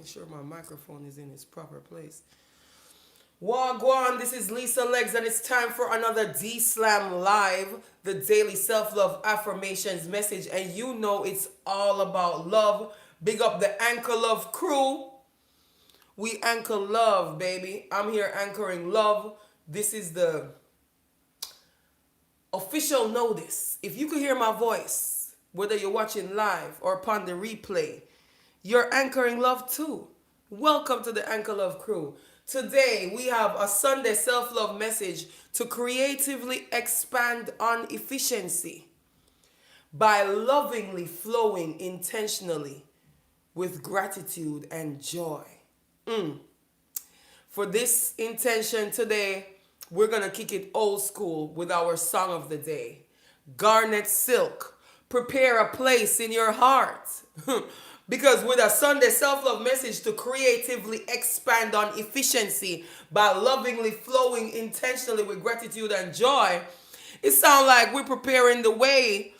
Make sure my microphone is in its proper place. Wagwan, this is Lisa Legs, and it's time for another D Slam Live, the daily self love affirmations message. And you know it's all about love. Big up the Anchor Love crew. We anchor love, baby. I'm here anchoring love. This is the official notice. If you could hear my voice, whether you're watching live or upon the replay, you're anchoring love too. Welcome to the Anchor Love crew. Today we have a Sunday self-love message to creatively expand on efficiency by lovingly flowing intentionally with gratitude and joy. For this intention today, we're going to kick it old school with our song of the day. Garnet Silk, prepare a place in your heart. Because with a Sunday self-love message to creatively expand on efficiency by lovingly flowing intentionally with gratitude and joy, it sounds like we're preparing the way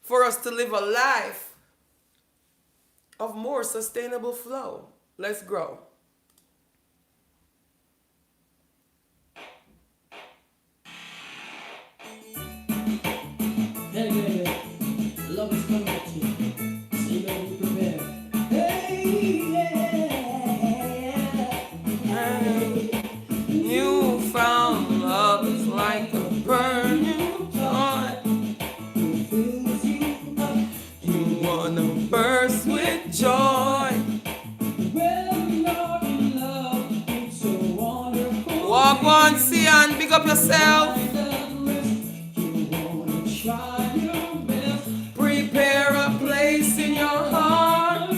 for us to live a life of more sustainable flow. Let's grow. Hey, hey, hey. Love is coming at you. So you better be prepared. Hey, yeah. New found love is like a burning joy. Fills you up. You wanna burst with joy. When you're in love, it's so wonderful. Walk on, see and big up yourself. You wanna try your best. Prepare a place in your heart.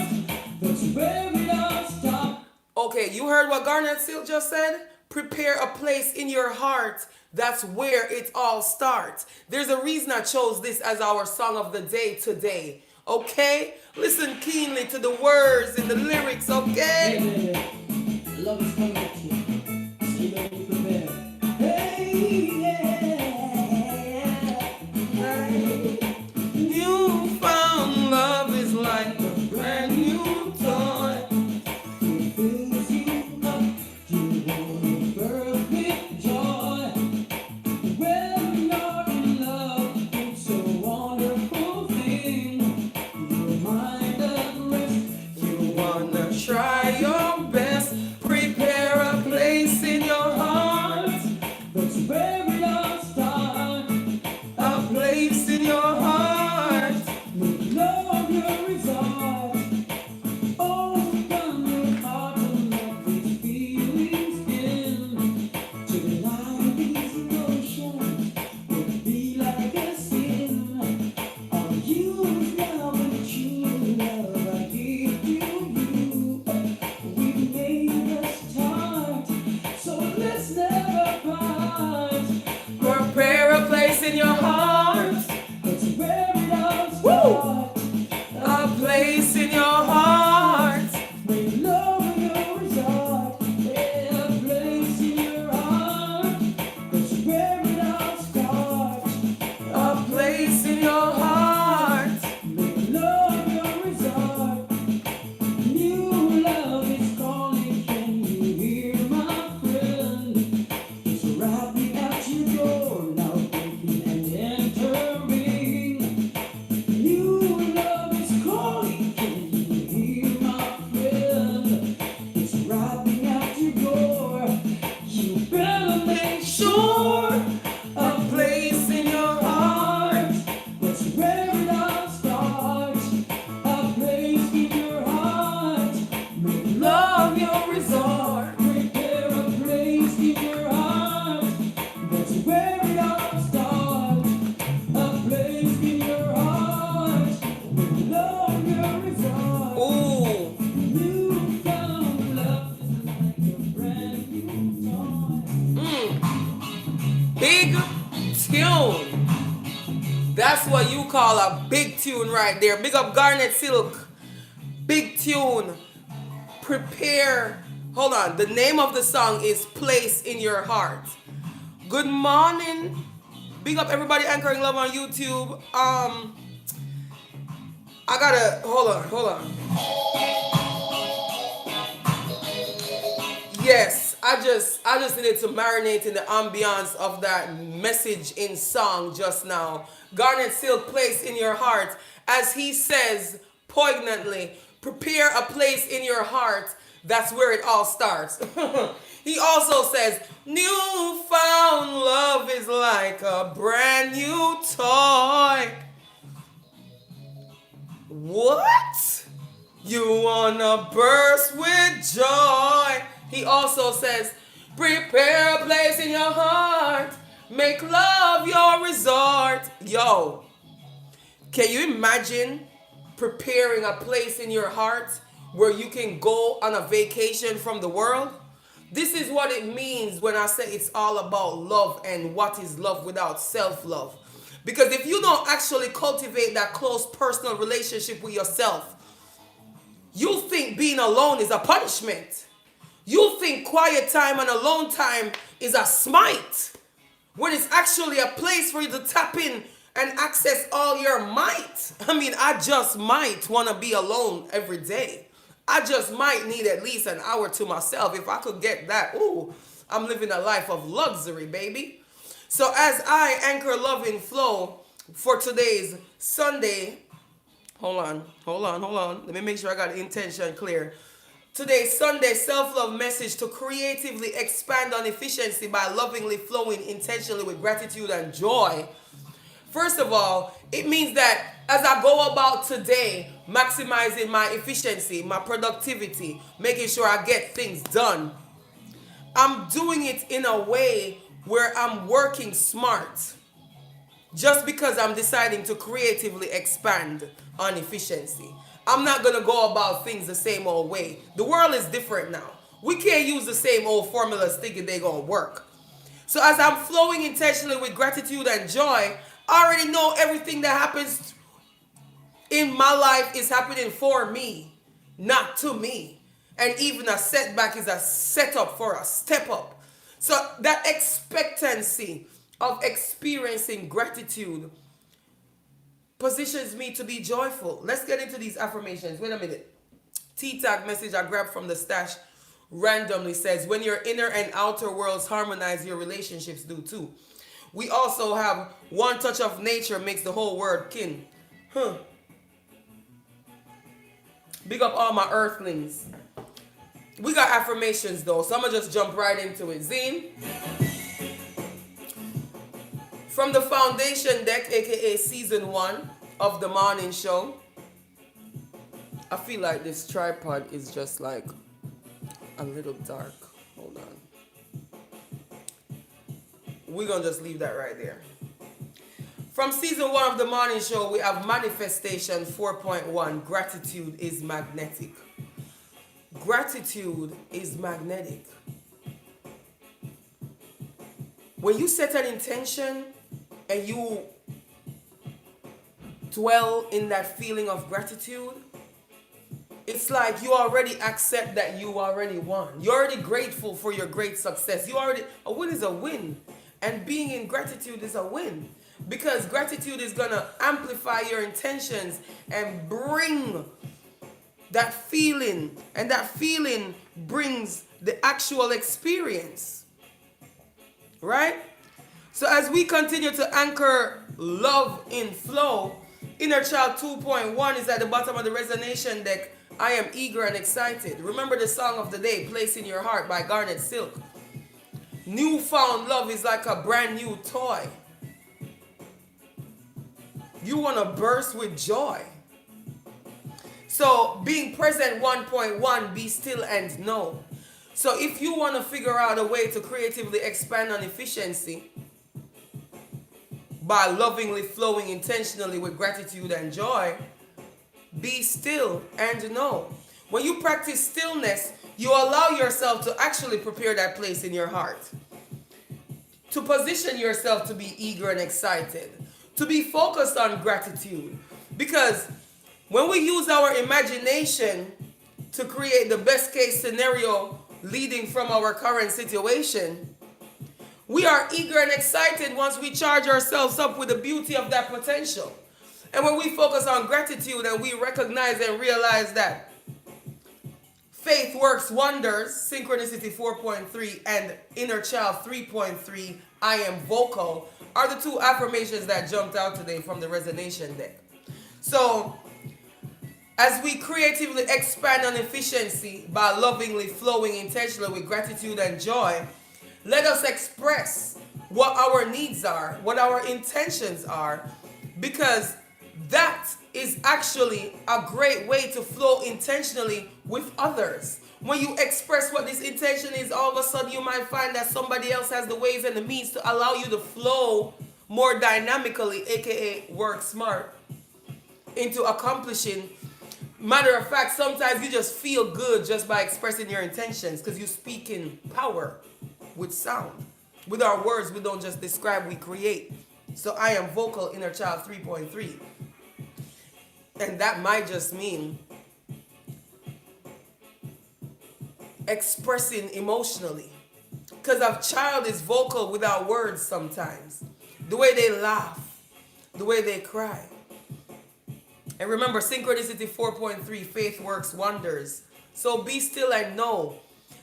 That's where we all stop. Okay, you heard what Garnet Seal just said? Prepare a place in your heart. That's where it all starts. There's a reason I chose this as our song of the day today. Okay? Listen keenly to the words and the lyrics, okay? Hey, hey. Love is coming at you. So you better be prepared. Hey, yeah. You found love is like a brand new toy. Fills you up. You wanna burst with joy. When you're in love, it's a wonderful thing. Your mind at rest. You wanna try your best. Prepare a place in your heart. That's where it all starts. A place in your heart. With love your resort. Open your heart and let these feelings in. To deny these emotions would be like a sin. All you is love and true love I give to you. We made a start, so let's never part. Prepare a place in your heart. That's where it all starts. A place in your heart. Make love your resort. Yeah, a place in your heart. That's where it all starts. A place in your heart. Make love your resort. New love is calling. Can you hear my friend? It's right at your door now, breaking and entering. New love is calling. Can you hear my friend? It's right at your door. You better make sure A place in your heart. that's where it all starts. A place in your heart. Make love your resort. Prepare a place in your heart. That's where it all starts. A place in your heart. Make love your resort. Ooh. You found love is like a brand new toy. Big tune. That's what you call a big tune right there. Big up Garnet Silk. Big tune. Prepare. Hold on. The name of the song is Place in Your Heart. Good morning. Big up everybody anchoring love on YouTube. I gotta hold on. Yes, I just needed to marinate in the ambiance of that message in song just now. Garnet Silk, place in your heart, as he says poignantly, prepare a place in your heart. That's where it all starts. He also says, newfound love is like a brand new toy. What? You wanna burst with joy. He also says, prepare a place in your heart. Make love your resort. Yo, can you imagine preparing a place in your heart where you can go on a vacation from the world? This is what it means when I say it's all about love and what is love without self love. Because if you don't actually cultivate that close personal relationship with yourself, you think being alone is a punishment. You think quiet time and alone time is a smite, when it's actually a place for you to tap in and access all your might. I mean, I just might want to be alone every day. I just might need at least an hour to myself. If I could get that, ooh, I'm living a life of luxury, baby. So as I anchor love in flow for today's Sunday, hold on. Let me make sure I got the intention clear. Today's Sunday self-love message to creatively expand on efficiency by lovingly flowing intentionally with gratitude and joy. First of all, it means that as I go about today, maximizing my efficiency, my productivity, making sure I get things done, I'm doing it in a way where I'm working smart. Just because I'm deciding to creatively expand on efficiency. I'm not going to go about things the same old way. The world is different now. We can't use the same old formulas thinking they're going to work. So as I'm flowing intentionally with gratitude and joy, I already know everything that happens in my life is happening for me, not to me. And even a setback is a setup for a step up. So that expectancy of experiencing gratitude positions me to be joyful. Let's get into these affirmations. Wait a minute. T-Tag message I grabbed from the stash randomly says, when your inner and outer worlds harmonize, your relationships do too. We also have one touch of nature makes the whole world kin. Big up all my earthlings. We got affirmations though, so I'm gonna just jump right into it. Zine. From the foundation deck, aka season 1 of the morning show. I feel like this tripod is just like a little dark. Hold on. We're gonna just leave that right there. From season 1 of the morning show, we have manifestation 4.1. Gratitude is magnetic. Gratitude is magnetic. When you set an intention and you dwell in that feeling of gratitude, it's like you already accept that you already won. You're already grateful for your great success. A win is a win. And being in gratitude is a win. Because gratitude is going to amplify your intentions and bring that feeling. And that feeling brings the actual experience. Right? So as we continue to anchor love in flow, Inner Child 2.1 is at the bottom of the resonation deck. I am eager and excited. Remember the song of the day, Place in Your Heart by Garnet Silk. Newfound love is like a brand new toy. You want to burst with joy. So being present 1.1, be still and know. So if you want to figure out a way to creatively expand on efficiency by lovingly flowing intentionally with gratitude and joy, be still and know. When you practice stillness, you allow yourself to actually prepare that place in your heart. To position yourself to be eager and excited. To be focused on gratitude. Because when we use our imagination to create the best case scenario leading from our current situation, we are eager and excited once we charge ourselves up with the beauty of that potential. And when we focus on gratitude and we recognize and realize that Faith Works Wonders, Synchronicity 4.3, and Inner Child 3.3, I Am Vocal, are the two affirmations that jumped out today from the Resonation deck. So, as we creatively expand on efficiency by lovingly flowing intentionally with gratitude and joy, let us express what our needs are, what our intentions are, because that is actually a great way to flow intentionally with others. When you express what this intention is, all of a sudden you might find that somebody else has the ways and the means to allow you to flow more dynamically, aka work smart, into accomplishing. Matter of fact, sometimes you just feel good just by expressing your intentions because you speak in power with sound. With our words, we don't just describe, we create. So I am vocal, Inner Child 3.3. And that might just mean expressing emotionally. Because a child is vocal without words sometimes. The way they laugh, the way they cry. And remember, Synchronicity 4.3, faith works wonders. So be still and know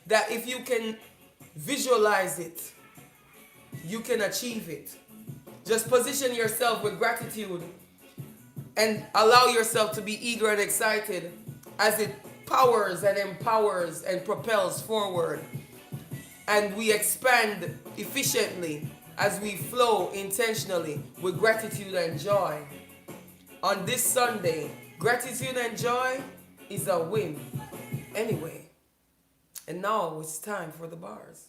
that if you can visualize it, you can achieve it. Just position yourself with gratitude and allow yourself to be eager and excited as it powers and empowers and propels forward. And we expand efficiently as we flow intentionally with gratitude and joy. On this Sunday, gratitude and joy is a win anyway. And now it's time for the bars.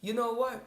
You know what?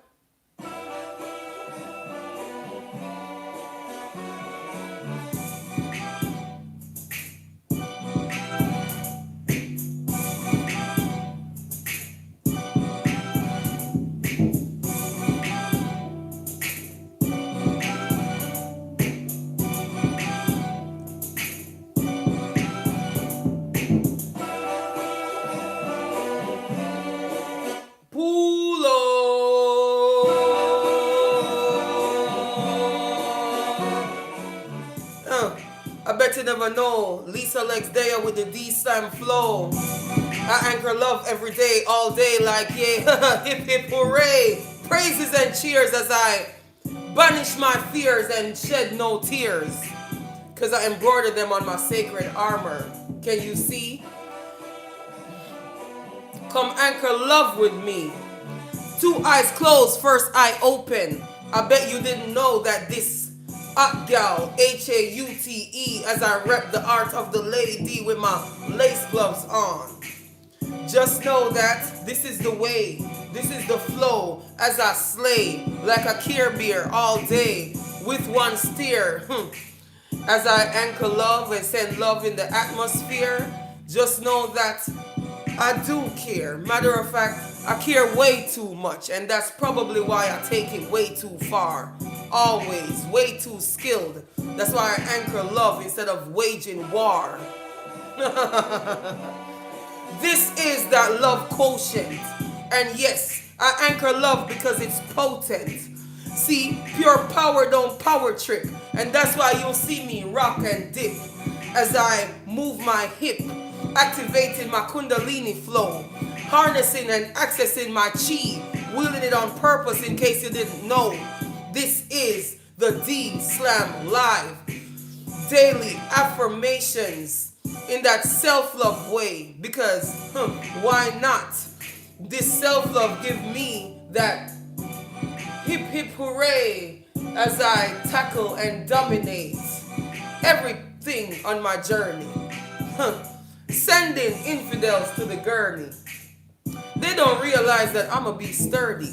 I bet you never know. Lisa Lex Daya with the D-Slam flow. I anchor love every day, all day, like yeah, hip hip hooray. Praises and cheers as I banish my fears and shed no tears. Cause I embroider them on my sacred armor. Can you see? Come anchor love with me. Two eyes closed, first eye open. I bet you didn't know that this hot gal, H-A-U-T-E, as I rep the art of the lady with my lace gloves on. Just know that this is the way, this is the flow, as I slay like a Kier beer all day with one steer. As I anchor love and send love in the atmosphere, just know that I do care. Matter of fact, I care way too much, and that's probably why I take it way too far. Always way too skilled. That's why I anchor love instead of waging war. This is that love quotient. And yes, I anchor love because it's potent. See, pure power don't power trip. And that's why you'll see me rock and dip as I move my hip, activating my kundalini flow, harnessing and accessing my chi, wielding it on purpose in case you didn't know. This is the D-Slam Live. Daily affirmations in that self-love way. Because, why not? This self-love give me that hip hip hooray as I tackle and dominate everything on my journey. Sending infidels to the gurney. They don't realize that I'ma be sturdy.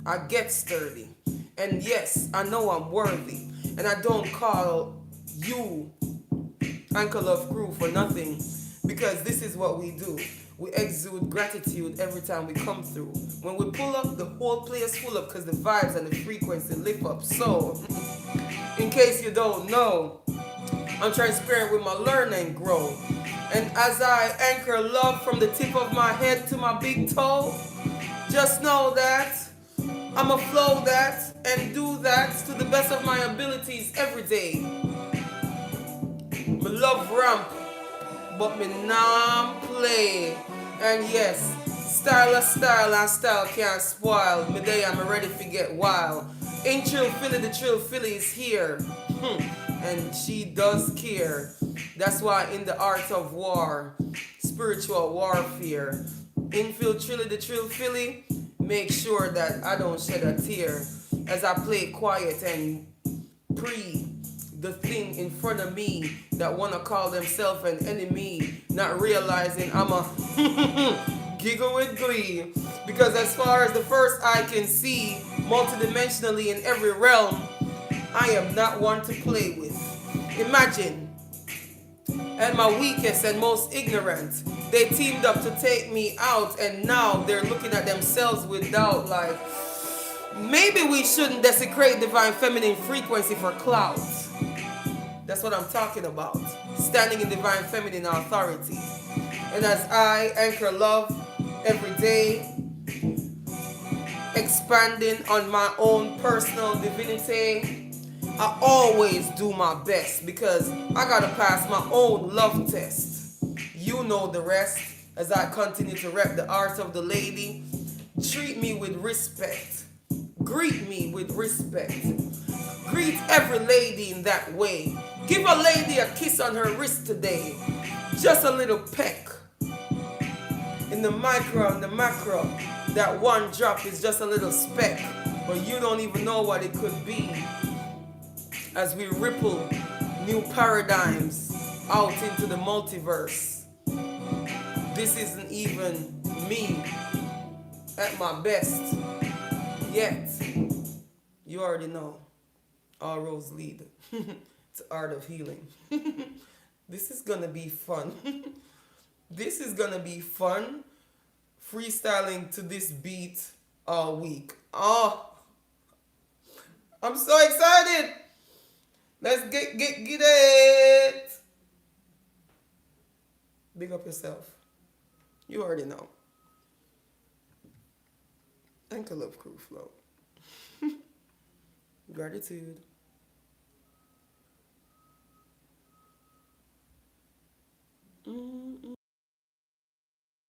I get sturdy. And yes, I know I'm worthy. And I don't call you Anchor Love Crew for nothing. Because this is what we do. We exude gratitude every time we come through. When we pull up, the whole place full up because the vibes and the frequency lift up. So, in case you don't know, I'm transparent with my learn and grow. And as I anchor love from the tip of my head to my big toe, just know that I'ma flow that and do that to the best of my abilities every day. My love ramp but me nah play. And yes, style and style can't spoil. Me day I'm ready to get wild. In Trill Philly, the Trill Philly is here. And she does care. That's why in the art of war, spiritual warfare, infield Trilly, the Trill Philly, make sure that I don't shed a tear as I play quiet and pre the thing in front of me that wanna call themselves an enemy, not realizing I'm a giggle with glee. Because as far as the first eye can see, multidimensionally in every realm, I am not one to play with. Imagine, at my weakest and most ignorant, they teamed up to take me out, and now they're looking at themselves with doubt like, maybe we shouldn't desecrate divine feminine frequency for clout. That's what I'm talking about. Standing in divine feminine authority. And as I anchor love every day, expanding on my own personal divinity, I always do my best because I gotta pass my own love test. You know the rest as I continue to rep the art of the lady. Treat me with respect. Greet me with respect. Greet every lady in that way. Give a lady a kiss on her wrist today. Just a little peck. In the micro and the macro, that one drop is just a little speck, but you don't even know what it could be. As we ripple new paradigms out into the multiverse. This isn't even me at my best yet. You already know. All roads lead to art of healing. This is gonna be fun. This is gonna be fun. Freestyling to this beat all week. Oh, I'm so excited. Let's get it. Big up yourself. You already know. Anchor Love Crew Flow. Gratitude. Mm.